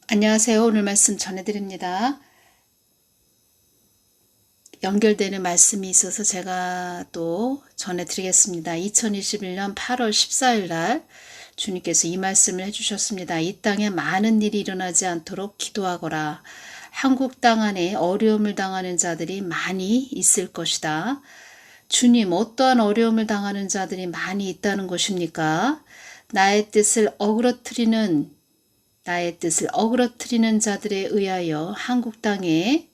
안녕하세요. 오늘 말씀 전해드립니다. 연결되는 말씀이 있어서 제가 또 전해드리겠습니다. 2021년 8월 14일 날 주님께서 이 말씀을 해주셨습니다. 이 땅에 많은 일이 일어나지 않도록 기도하거라. 한국 땅 안에 어려움을 당하는 자들이 많이 있을 것이다. 주님, 어떠한 어려움을 당하는 자들이 많이 있다는 것입니까? 나의 뜻을 어그러뜨리는 자들에 의하여 한국 땅에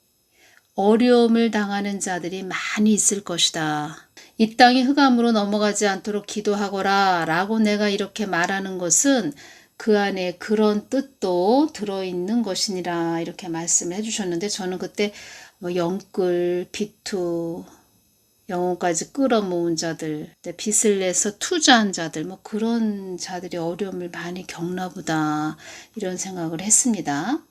어려움을 당하는 자들이 많이 있을 것이다. 이 땅이 흑암으로 넘어가지 않도록 기도하거라 라고 내가 이렇게 말하는 것은 그 안에 그런 뜻도 들어있는 것이니라 이렇게 말씀을 해주셨는데, 저는 그때 영끌, 비투, 영혼까지 끌어모은 자들, 빚을 내서 투자한 자들, 그런 자들이 어려움을 많이 겪나 보다 이런 생각을 했습니다.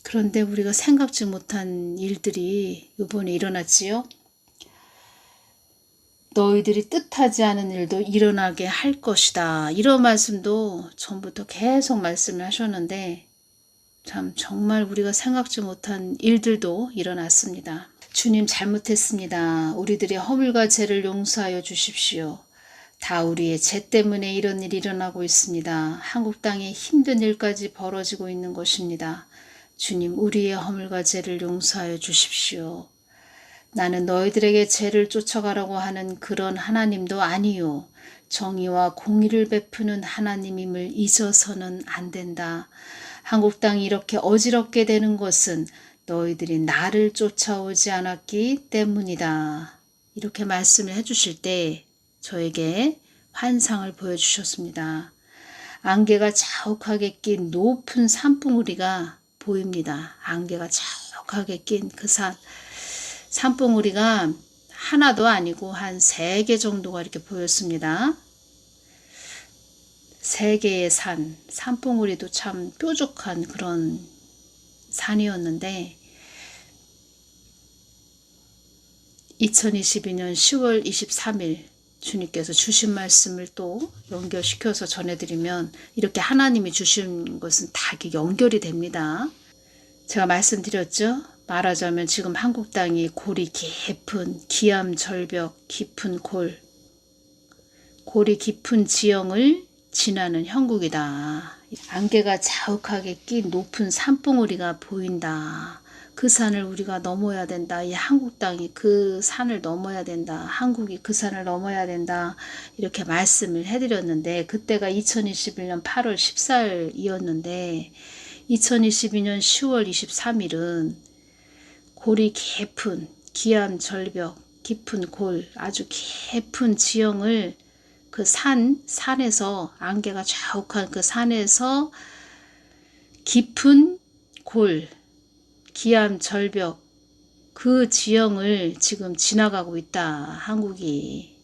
그런데 우리가 생각지 못한 일들이 이번에 일어났지요. 너희들이 뜻하지 않은 일도 일어나게 할 것이다. 이런 말씀도 전부터 계속 말씀을 하셨는데 참 정말 우리가 생각지 못한 일들도 일어났습니다. 주님, 잘못했습니다. 우리들의 허물과 죄를 용서하여 주십시오. 다 우리의 죄 때문에 이런 일이 일어나고 있습니다. 한국 땅에 힘든 일까지 벌어지고 있는 것입니다. 주님, 우리의 허물과 죄를 용서하여 주십시오. 나는 너희들에게 죄를 쫓아가라고 하는 그런 하나님도 아니요. 정의와 공의를 베푸는 하나님임을 잊어서는 안 된다. 한국 땅이 이렇게 어지럽게 되는 것은 너희들이 나를 쫓아오지 않았기 때문이다. 이렇게 말씀을 해주실 때 저에게 환상을 보여주셨습니다. 안개가 자욱하게 낀 높은 산봉우리가 보입니다. 안개가 자욱하게 낀 그 산봉우리가 하나도 아니고 한 3개 정도가 이렇게 보였습니다. 3개의 산봉우리도 참 뾰족한 그런 산이었는데 2022년 10월 23일 주님께서 주신 말씀을 또 연결시켜서 전해드리면 이렇게 하나님이 주신 것은 다 연결이 됩니다. 제가 말씀드렸죠. 말하자면 지금 한국 땅이 골이 깊은 기암 절벽 깊은 골이 깊은 지형을 지나는 형국이다. 안개가 자욱하게 낀 높은 산봉우리가 보인다. 그 산을 우리가 넘어야 된다. 이 한국 땅이 그 산을 넘어야 된다. 한국이 그 산을 넘어야 된다. 이렇게 말씀을 해드렸는데 그때가 2021년 8월 14일이었는데 2022년 10월 23일은 골이 깊은 기암 절벽 깊은 골 아주 깊은 지형을 그 산에서 안개가 자욱한 그 산에서 깊은 골 기암 절벽 그 지형을 지금 지나가고 있다. 한국이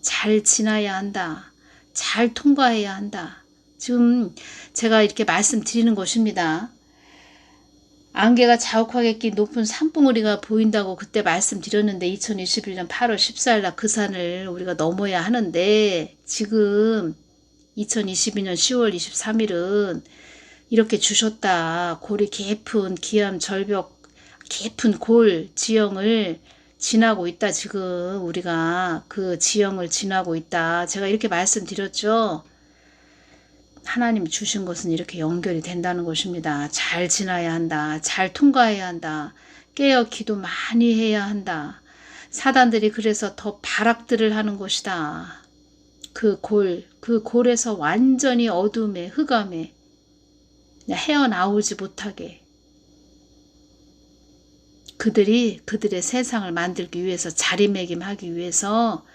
잘 지나야 한다. 잘 통과해야 한다. 지금 제가 이렇게 말씀드리는 것입니다. 안개가 자욱하게 낀 높은 산봉우리가 보인다고 그때 말씀드렸는데 2021년 8월 14일 날 그 산을 우리가 넘어야 하는데 지금 2022년 10월 23일은 이렇게 주셨다. 골이 깊은 기암 절벽 깊은 골 지형을 지나고 있다. 지금 우리가 그 지형을 지나고 있다. 제가 이렇게 말씀드렸죠. 하나님이 주신 것은 이렇게 연결이 된다는 것입니다. 잘 지나야 한다. 잘 통과해야 한다. 깨어 기도 많이 해야 한다. 사단들이 그래서 더 발악들을 하는 것이다. 그 골에서 완전히 어둠에 흑암에 헤어나오지 못하게 그들의 세상을 만들기 위해서 자리매김하기 위해서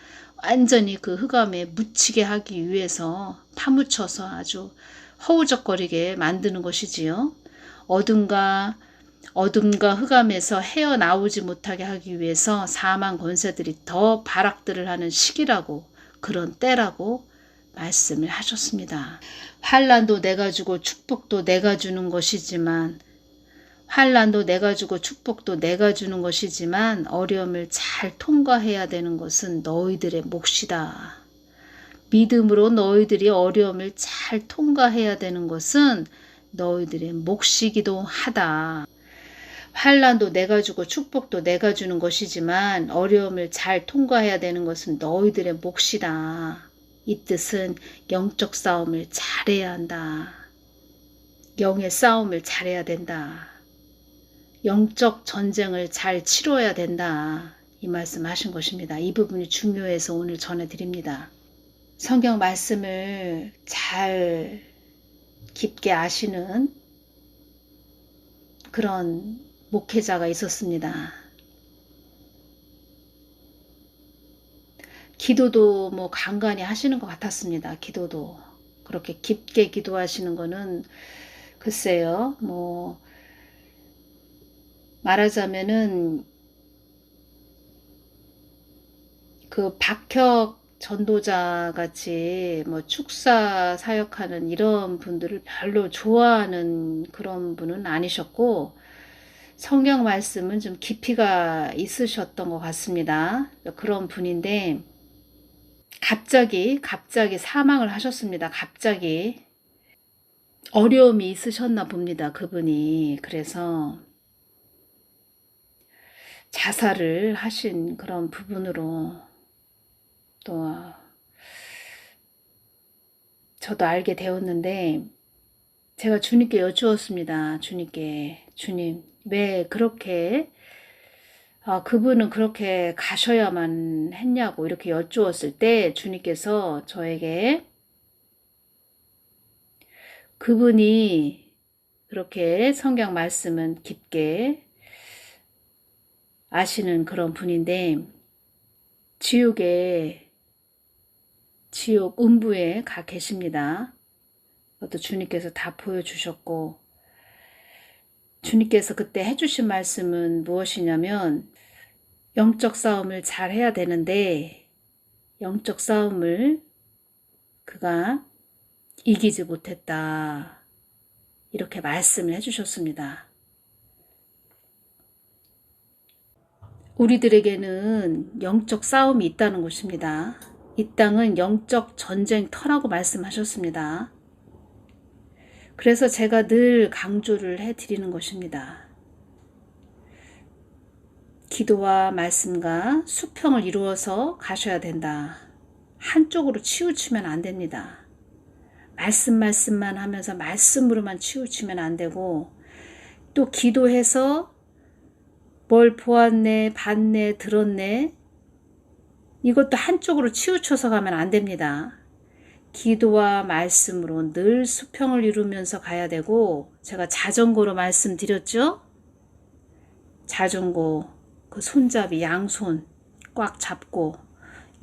완전히 그 흑암에 묻히게 하기 위해서 파묻혀서 아주 허우적거리게 만드는 것이지요. 어둠과 흑암에서 헤어나오지 못하게 하기 위해서 사망 권세들이 더 발악들을 하는 시기라고 그런 때라고 말씀을 하셨습니다. 환난도 내가 주고 축복도 내가 주는 것이지만 환난도 내가 주고 축복도 내가 주는 것이지만 어려움을 잘 통과해야 되는 것은 너희들의 몫이다. 믿음으로 너희들이 어려움을 잘 통과해야 되는 것은 너희들의 몫이기도 하다. 환난도 내가 주고 축복도 내가 주는 것이지만 어려움을 잘 통과해야 되는 것은 너희들의 몫이다. 이 뜻은 영적 싸움을 잘해야 한다. 영의 싸움을 잘해야 된다. 영적 전쟁을 잘 치러야 된다. 이 말씀 하신 것입니다. 이 부분이 중요해서 오늘 전해드립니다. 성경 말씀을 잘 깊게 아시는 그런 목회자가 있었습니다. 기도도 뭐 간간히 하시는 것 같았습니다. 기도도 그렇게 깊게 기도하시는 거는 글쎄요, 뭐 말하자면은 그 박혁 전도자 같이 뭐 축사 사역하는 이런 분들을 별로 좋아하는 그런 분은 아니셨고, 성경 말씀은 좀 깊이가 있으셨던 것 같습니다. 그런 분인데 갑자기 사망을 하셨습니다. 갑자기 어려움이 있으셨나 봅니다. 그분이. 그래서 자살을 하신 그런 부분으로 또 저도 알게 되었는데, 제가 주님께 여쭈었습니다. 주님께, 주님 왜 그렇게 그분은 그렇게 가셔야만 했냐고 이렇게 여쭈었을 때 주님께서 저에게 그분이 그렇게 성경 말씀은 깊게 아시는 그런 분인데 지옥 음부에 가 계십니다. 그것도 주님께서 다 보여주셨고, 주님께서 그때 해주신 말씀은 무엇이냐면 영적 싸움을 잘 해야 되는데 영적 싸움을 그가 이기지 못했다. 이렇게 말씀을 해주셨습니다. 우리들에게는 영적 싸움이 있다는 것입니다. 이 땅은 영적 전쟁터라고 말씀하셨습니다. 그래서 제가 늘 강조를 해드리는 것입니다. 기도와 말씀과 수평을 이루어서 가셔야 된다. 한쪽으로 치우치면 안 됩니다. 말씀만 하면서 말씀으로만 치우치면 안 되고, 또 기도해서 뭘 보았네, 봤네, 들었네, 이것도 한쪽으로 치우쳐서 가면 안 됩니다. 기도와 말씀으로 늘 수평을 이루면서 가야 되고, 제가 자전거로 말씀드렸죠? 자전거 그 손잡이 양손 꽉 잡고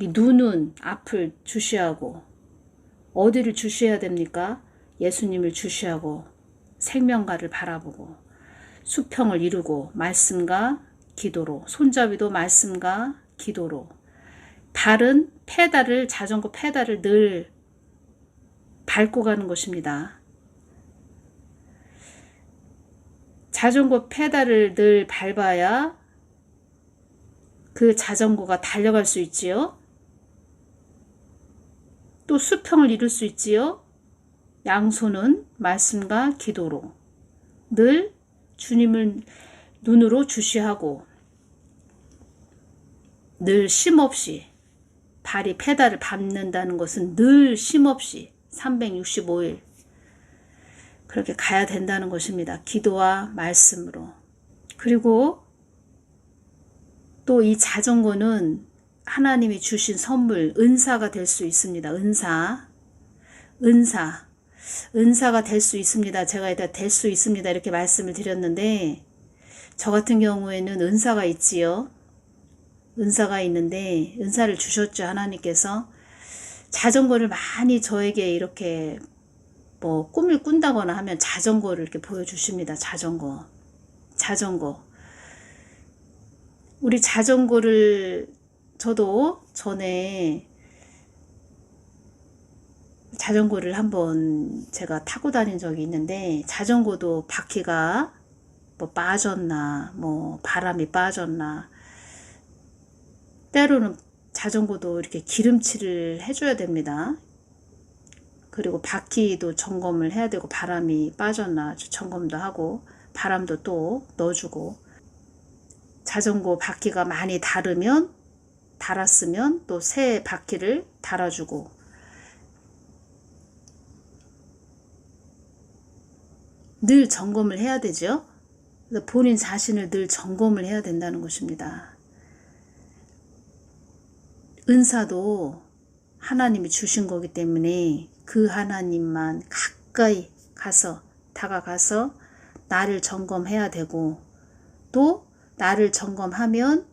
이 눈은 앞을 주시하고, 어디를 주시해야 됩니까? 예수님을 주시하고 생명가를 바라보고 수평을 이루고 말씀과 기도로, 손잡이도 말씀과 기도로, 발은 페달을, 자전거 페달을 늘 밟고 가는 것입니다. 자전거 페달을 늘 밟아야 그 자전거가 달려갈 수 있지요. 또 수평을 이룰 수 있지요. 양손은 말씀과 기도로 늘 주님을 눈으로 주시하고, 늘 쉼없이 발이 페달을 밟는다는 것은 늘 쉼없이 365일 그렇게 가야 된다는 것입니다. 기도와 말씀으로. 그리고 또 이 자전거는 하나님이 주신 선물, 은사가 될 수 있습니다. 은사가 될 수 있습니다. 제가 일단 될 수 있습니다. 이렇게 말씀을 드렸는데, 저 같은 경우에는 은사가 있지요. 은사가 있는데, 은사를 주셨죠. 하나님께서. 자전거를 많이 저에게 이렇게 뭐 꿈을 꾼다거나 하면 자전거를 이렇게 보여주십니다. 자전거. 우리 자전거를 저도 전에 자전거를 한번 제가 타고 다닌 적이 있는데, 자전거도 바퀴가 뭐 빠졌나, 뭐 바람이 빠졌나, 때로는 자전거도 이렇게 기름칠을 해줘야 됩니다. 그리고 바퀴도 점검을 해야 되고 바람이 빠졌나 점검도 하고 바람도 또 넣어주고 자전거 바퀴가 많이 닳았으면 또 새 바퀴를 달아주고 늘 점검을 해야 되죠. 그래서 본인 자신을 늘 점검을 해야 된다는 것입니다. 은사도 하나님이 주신 거기 때문에 그 하나님만 가까이 다가가서 나를 점검해야 되고 또 나를 점검하면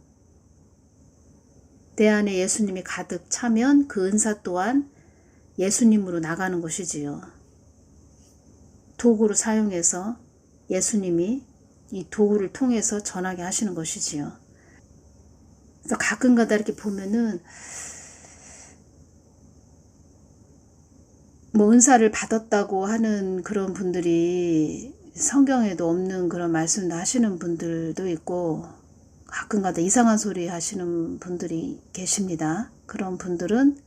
내 안에 예수님이 가득 차면 그 은사 또한 예수님으로 나가는 것이지요. 도구로 사용해서 예수님이 이 도구를 통해서 전하게 하시는 것이지요. 그래서 가끔가다 이렇게 보면은 뭐 은사를 받았다고 하는 그런 분들이 성경에도 없는 그런 말씀을 하시는 분들도 있고 가끔가다 이상한 소리 하시는 분들이 계십니다. 그런 분들은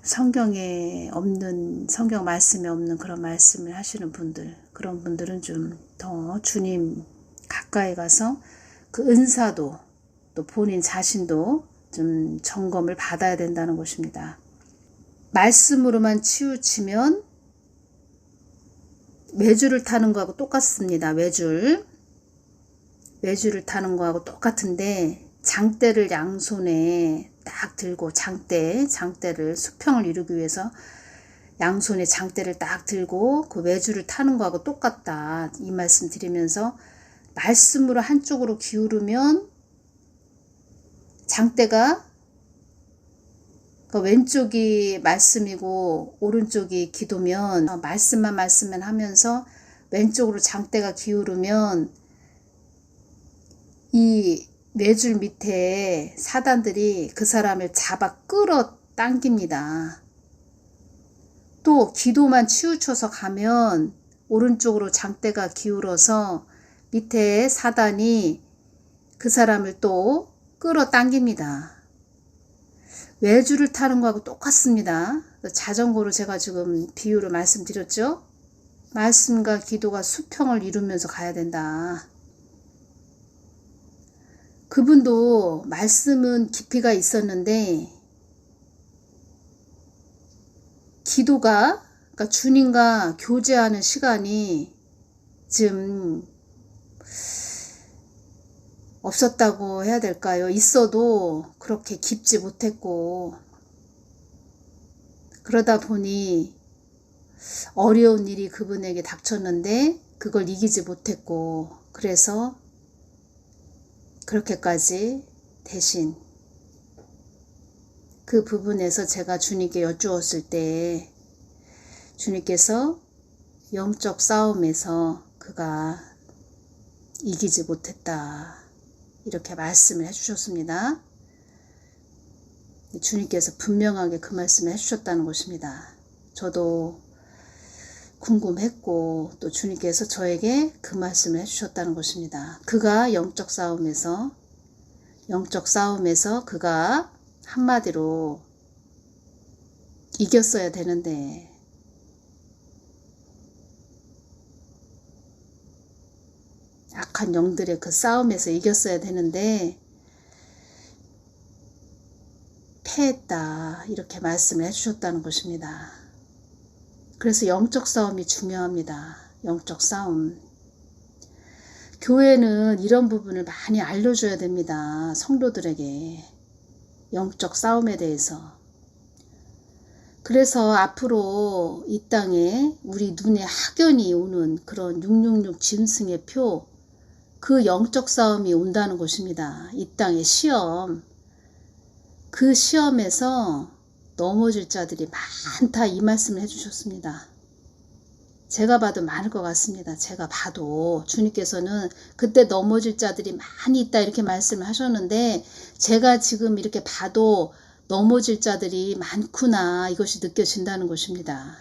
성경에 없는, 성경 말씀에 없는 그런 말씀을 하시는 분들, 그런 분들은 좀 더 주님 가까이 가서 그 은사도 또 본인 자신도 좀 점검을 받아야 된다는 것입니다. 말씀으로만 치우치면 외줄을 타는 거하고 똑같습니다. 외줄을 타는 거하고 똑같은데 장대를 양손에 딱 들고 장대를 수평을 이루기 위해서 양손에 장대를 딱 들고 그 외줄을 타는 거하고 똑같다. 이 말씀 드리면서 말씀으로 한쪽으로 기울으면 장대가 왼쪽이 말씀이고 오른쪽이 기도면 말씀만 하면서 왼쪽으로 장대가 기울으면 이 외줄 밑에 사단들이 그 사람을 잡아 끌어 당깁니다. 또 기도만 치우쳐서 가면 오른쪽으로 장대가 기울어서 밑에 사단이 그 사람을 또 끌어 당깁니다. 외줄을 타는 거하고 똑같습니다. 자전거로 제가 지금 비유를 말씀드렸죠. 말씀과 기도가 수평을 이루면서 가야 된다. 그분도 말씀은 깊이가 있었는데 기도가 그러니까 주님과 교제하는 시간이 지금 없었다고 해야 될까요? 있어도 그렇게 깊지 못했고 그러다 보니 어려운 일이 그분에게 닥쳤는데 그걸 이기지 못했고 그래서 그렇게까지 대신 그 부분에서 제가 주님께 여쭈었을 때 주님께서 영적 싸움에서 그가 이기지 못했다 이렇게 말씀을 해주셨습니다. 주님께서 분명하게 그 말씀을 해주셨다는 것입니다. 저도 궁금했고 또 주님께서 저에게 그 말씀을 해주셨다는 것입니다. 그가 영적 싸움에서 그가 한마디로 이겼어야 되는데 악한 영들의 그 싸움에서 이겼어야 되는데 패했다 이렇게 말씀을 해주셨다는 것입니다. 그래서 영적 싸움이 중요합니다. 영적 싸움. 교회는 이런 부분을 많이 알려줘야 됩니다. 성도들에게 영적 싸움에 대해서. 그래서 앞으로 이 땅에 우리 눈에 확연히 오는 그런 666 짐승의 표, 그 영적 싸움이 온다는 것입니다. 이 땅의 시험. 그 시험에서 넘어질 자들이 많다 이 말씀을 해주셨습니다. 제가 봐도 많을 것 같습니다. 제가 봐도 주님께서는 그때 넘어질 자들이 많이 있다 이렇게 말씀을 하셨는데 제가 지금 이렇게 봐도 넘어질 자들이 많구나 이것이 느껴진다는 것입니다.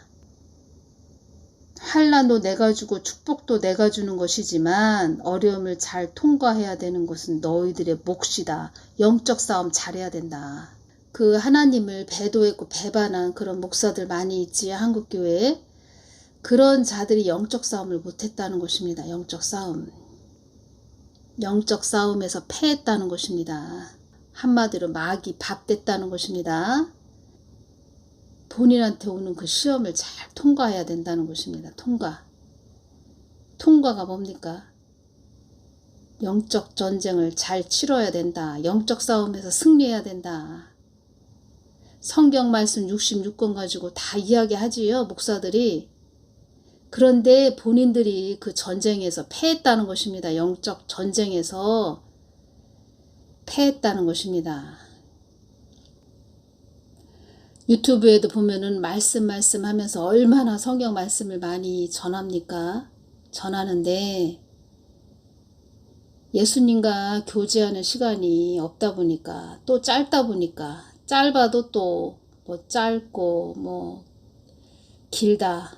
환난도 내가 주고 축복도 내가 주는 것이지만 어려움을 잘 통과해야 되는 것은 너희들의 몫이다. 영적 싸움 잘해야 된다. 그 하나님을 배도했고 배반한 그런 목사들 많이 있지, 한국교회에. 그런 자들이 영적 싸움을 못했다는 것입니다. 영적 싸움. 영적 싸움에서 패했다는 것입니다. 한마디로 마귀 밥 됐다는 것입니다. 본인한테 오는 그 시험을 잘 통과해야 된다는 것입니다. 통과가 뭡니까? 영적 전쟁을 잘 치러야 된다. 영적 싸움에서 승리해야 된다. 성경 말씀 66권 가지고 다 이야기하지요, 목사들이. 그런데 본인들이 그 전쟁에서 패했다는 것입니다. 영적 전쟁에서 패했다는 것입니다. 유튜브에도 보면은 말씀 하면서 얼마나 성경 말씀을 많이 전합니까? 전하는데 예수님과 교제하는 시간이 없다 보니까, 또 짧다 보니까, 짧아도 또 뭐 짧고 뭐 길다,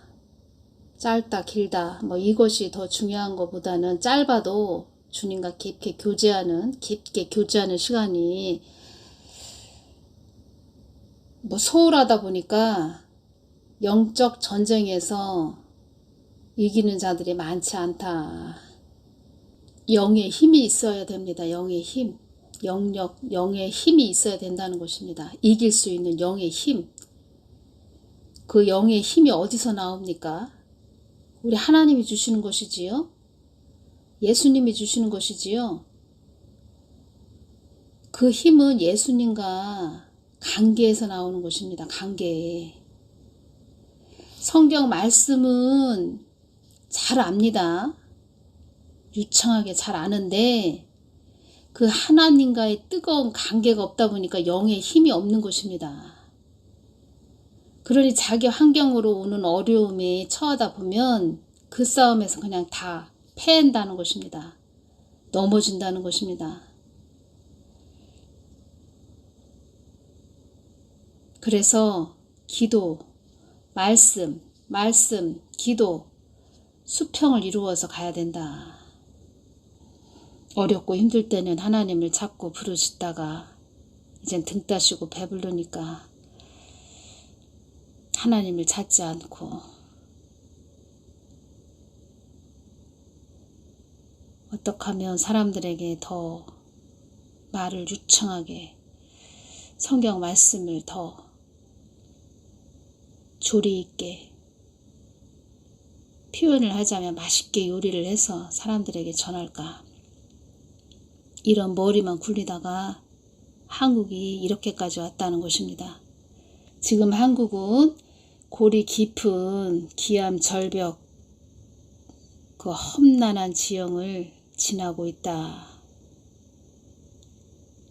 짧다 길다, 뭐 이것이 더 중요한 것보다는 짧아도 주님과 깊게 교제하는 시간이 뭐 소홀하다 보니까 영적 전쟁에서 이기는 자들이 많지 않다. 영의 힘이 있어야 됩니다. 영의 힘. 영의 힘이 있어야 된다는 것입니다. 이길 수 있는 영의 힘. 그 영의 힘이 어디서 나옵니까? 우리 하나님이 주시는 것이지요. 예수님이 주시는 것이지요. 그 힘은 예수님과 관계에서 나오는 것입니다. 관계. 성경 말씀은 잘 압니다. 유창하게 잘 아는데 그 하나님과의 뜨거운 관계가 없다 보니까 영의 힘이 없는 것입니다. 그러니 자기 환경으로 오는 어려움에 처하다 보면 그 싸움에서 그냥 다 패한다는 것입니다. 넘어진다는 것입니다. 그래서 기도, 말씀, 기도, 수평을 이루어서 가야 된다. 어렵고 힘들 때는 하나님을 찾고 부르짖다가 이젠 등 따시고 배부르니까 하나님을 찾지 않고, 어떻게 하면 사람들에게 더 말을 유창하게, 성경 말씀을 더 조리 있게, 표현을 하자면 맛있게 요리를 해서 사람들에게 전할까. 이런 머리만 굴리다가 한국이 이렇게까지 왔다는 것입니다. 지금 한국은 골이 깊은 기암 절벽, 그 험난한 지형을 지나고 있다.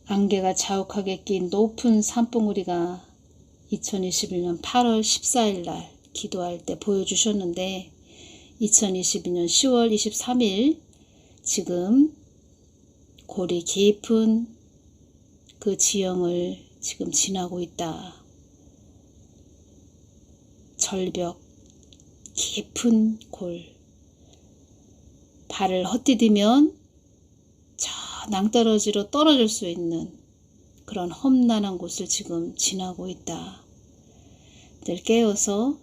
안개가 자욱하게 낀 높은 산봉우리가 2021년 8월 14일 날 기도할 때 보여주셨는데, 2022년 10월 23일 지금 골이 깊은 그 지형을 지금 지나고 있다. 절벽, 깊은 골. 발을 헛디디면 저 낭떠러지로 떨어질 수 있는 그런 험난한 곳을 지금 지나고 있다. 늘 깨어서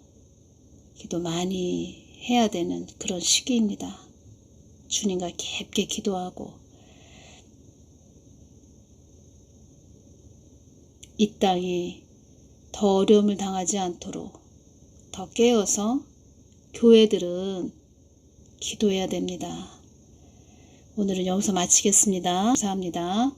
기도 많이 해야 되는 그런 시기입니다. 주님과 깊게 기도하고, 이 땅이 더 어려움을 당하지 않도록 더 깨어서 교회들은 기도해야 됩니다. 오늘은 여기서 마치겠습니다. 감사합니다.